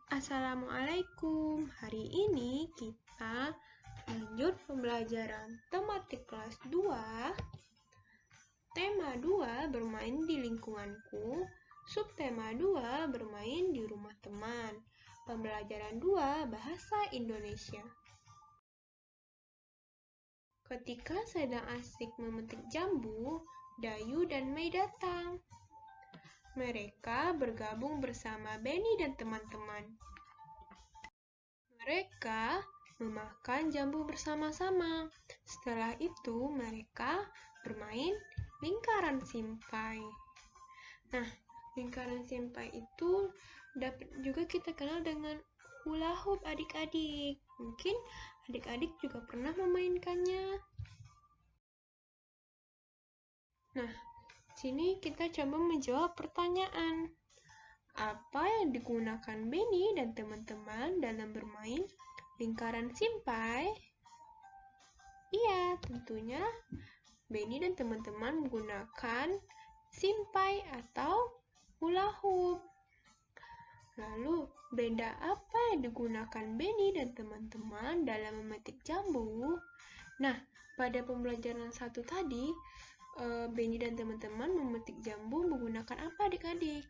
Assalamualaikum. Hari ini kita lanjut pembelajaran tematik kelas 2. Tema 2 bermain di lingkunganku. Subtema 2 bermain di rumah teman. Pembelajaran 2 bahasa Indonesia. Ketika sedang asik memetik jambu, Dayu dan Mei datang. Mereka bergabung bersama Benny dan teman-teman. Mereka memakan jambu bersama-sama. Setelah itu, mereka bermain lingkaran simpai. Nah, lingkaran simpai itu dapat juga kita kenal dengan hula hoop adik-adik. Mungkin adik-adik juga pernah memainkannya. Nah, sini kita coba menjawab pertanyaan. Apa yang digunakan Benny dan teman-teman dalam bermain lingkaran simpai? Iya, tentunya Benny dan teman-teman menggunakan simpai atau hula hoop. Lalu, benda apa yang digunakan Benny dan teman-teman dalam memetik jambu? Nah, pada pembelajaran 1 tadi, Benny dan teman-teman memetik jambu menggunakan apa adik-adik?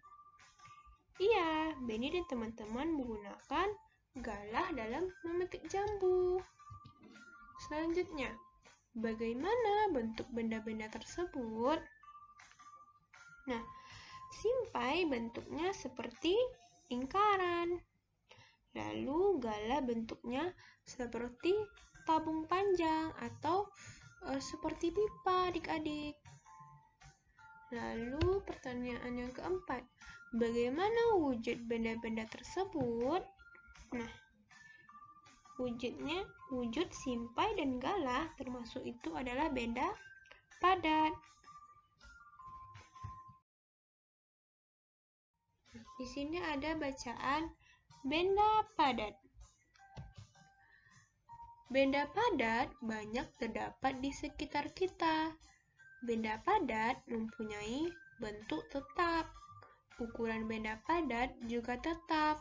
Iya, Benny dan teman-teman menggunakan galah dalam memetik jambu. Selanjutnya, bagaimana bentuk benda-benda tersebut? Nah, simpai bentuknya seperti lingkaran. Lalu galah bentuknya seperti tabung panjang atau seperti pipa adik-adik. Lalu pertanyaan yang keempat, bagaimana wujud benda-benda tersebut? Nah, wujud simpai dan galah termasuk itu adalah benda padat. Di sini ada bacaan benda padat. Benda padat banyak terdapat di sekitar kita. Benda padat mempunyai bentuk tetap. Ukuran benda padat juga tetap.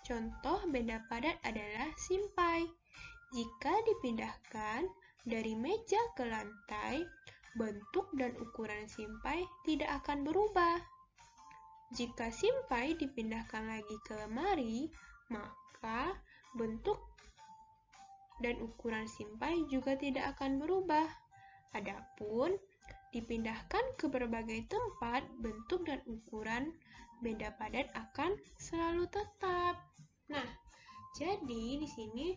Contoh benda padat adalah simpai. Jika dipindahkan dari meja ke lantai, bentuk dan ukuran simpai tidak akan berubah. Jika simpai dipindahkan lagi ke lemari, maka bentuk dan ukuran simpai juga tidak akan berubah. Adapun dipindahkan ke berbagai tempat, bentuk dan ukuran benda padat akan selalu tetap. Nah, jadi di sini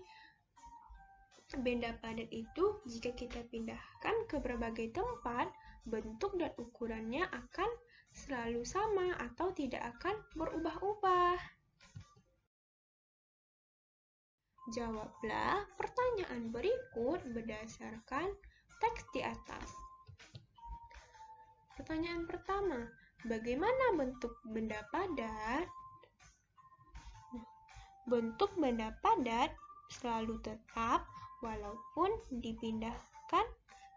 benda padat itu jika kita pindahkan ke berbagai tempat, bentuk dan ukurannya akan selalu sama atau tidak akan berubah-ubah. Jawablah pertanyaan berikut berdasarkan teks di atas. Pertanyaan pertama, bagaimana bentuk benda padat? Bentuk benda padat selalu tetap walaupun dipindahkan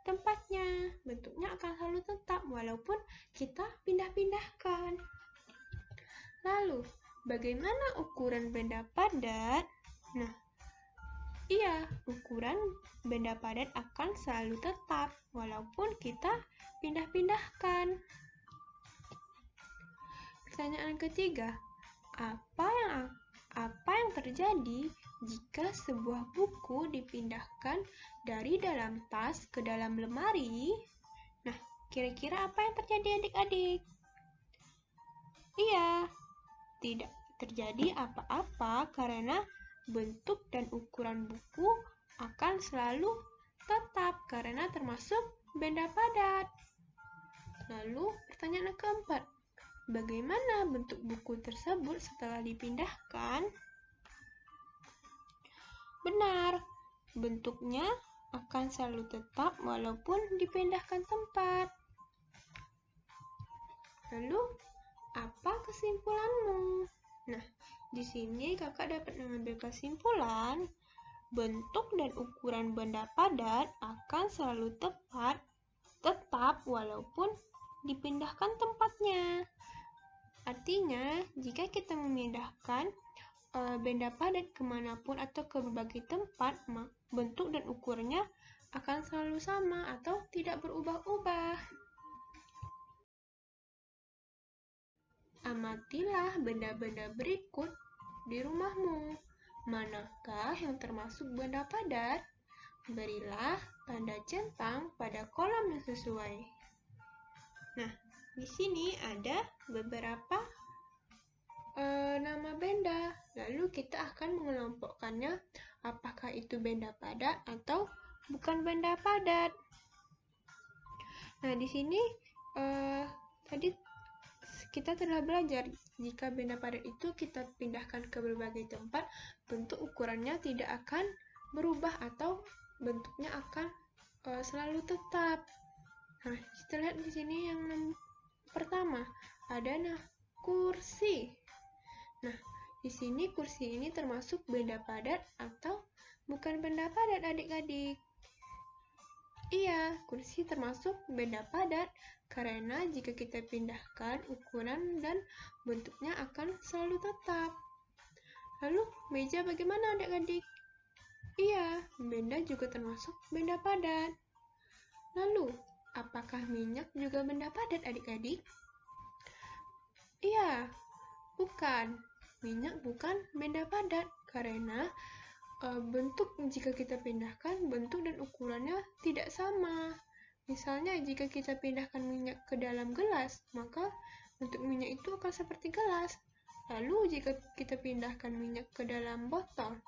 tempatnya. Bentuknya akan selalu tetap walaupun kita pindah-pindahkan. Lalu, bagaimana ukuran benda padat? Nah, iya, ukuran benda padat akan selalu tetap walaupun kita pindah-pindahkan. Pertanyaan ketiga, apa yang terjadi jika sebuah buku dipindahkan dari dalam tas ke dalam lemari? Nah, kira-kira apa yang terjadi adik-adik? Iya, tidak terjadi apa-apa karena bentuk dan ukuran buku akan selalu tetap karena termasuk benda padat. Lalu pertanyaan keempat, bagaimana bentuk buku tersebut setelah dipindahkan? Benar, bentuknya akan selalu tetap walaupun dipindahkan tempat. Lalu, apa kesimpulanmu? Nah, di sini kakak dapat mengambil kesimpulan, bentuk dan ukuran benda padat akan selalu tetap walaupun dipindahkan tempatnya. Artinya, jika kita memindahkan benda padat kemanapun atau ke berbagai tempat, bentuk dan ukurannya akan selalu sama atau tidak berubah-ubah. Amatilah benda-benda berikut di rumahmu. Manakah yang termasuk benda padat? Berilah tanda centang pada kolom yang sesuai. Nah, di sini ada beberapa nama benda. Lalu kita akan mengelompokkannya, apakah itu benda padat atau bukan benda padat. Nah, di sini tadi kita telah belajar jika benda padat itu kita pindahkan ke berbagai tempat, bentuk ukurannya tidak akan berubah atau bentuknya akan selalu tetap. Nah, kita lihat di sini yang pertama ada kursi. Nah, di sini kursi ini termasuk benda padat atau bukan benda padat, adik-adik? Iya, kursi termasuk benda padat karena jika kita pindahkan, ukuran dan bentuknya akan selalu tetap. Lalu, meja bagaimana, adik-adik? Iya, benda juga termasuk benda padat. Lalu, apakah minyak juga benda padat, adik-adik? Iya, bukan. Minyak bukan benda padat karena bentuk jika kita pindahkan, bentuk dan ukurannya tidak sama. Misalnya jika kita pindahkan minyak ke dalam gelas, maka bentuk minyak itu akan seperti gelas. Lalu jika kita pindahkan minyak ke dalam botol,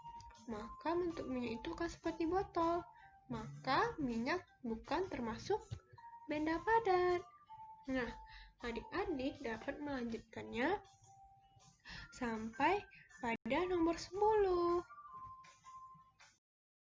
maka bentuk minyak itu akan seperti botol. Maka minyak bukan termasuk benda padat. Nah, adik-adik dapat melanjutkannya sampai pada nomor 10.